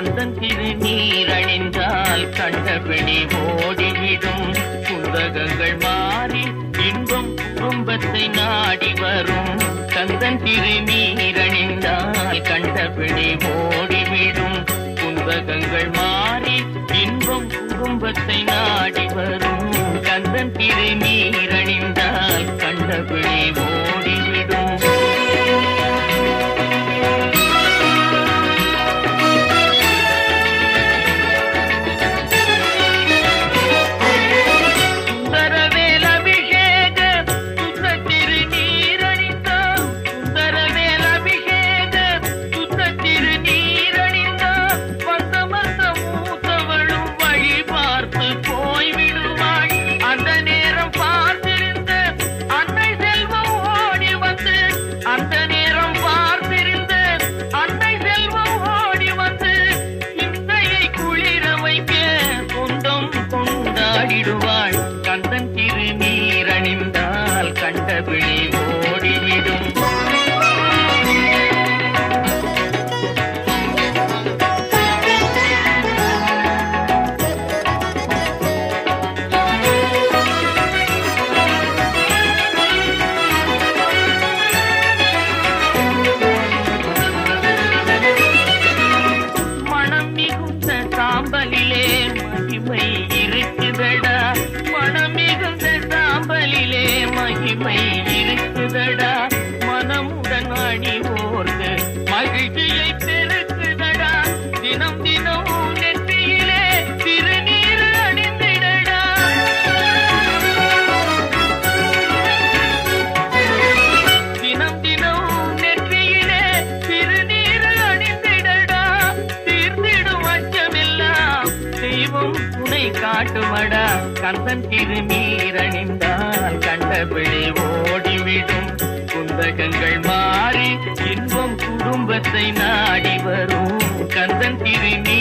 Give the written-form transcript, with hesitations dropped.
கந்தன் திருநீரணிந்தால் கண்டபிடி ஓடிவிடும். குந்தகங்கள் மாறி இன்பம் குடும்பத்தை நாடி வரும். கந்தன் திருநீரணிந்தால் கண்டபிடி ஓடிவிடும். குந்தகங்கள் மாறி இன்பம் குடும்பத்தை நாடி வரும். கந்தன் திருநீரணிந்தால் கண்டபிடி ஓடிவிடும். கந்தன் திருநீரணிந்தால் கண்டபிடி ஓடிவிடும். மனம் மிகுந்த சாம்பலிலே மகிமை இருக்குதடா. சாம்பலிலே மகிமை இருக்குதடா. மனமுடன் அணிவோர்க்கு மகிழ்ச்சியை பெருக்குதடா. தினம் தினம் நெற்றியிலே திருநீர் அணிந்திடடா. தினம் தினம் நெற்றியிலே திருநீர் அணிந்திடடா. தீர்ந்திடும் அச்சமெல்லாம் தெய்வம் துணை காட்டுமடா. கந்தன் திருநீரணிந்தால் கண்டபிடி ஓடிவிடும். குந்தகங்கள் மாறி இன்பம் குடும்பத்தை நாடி வரும். கந்தன் திருநீர்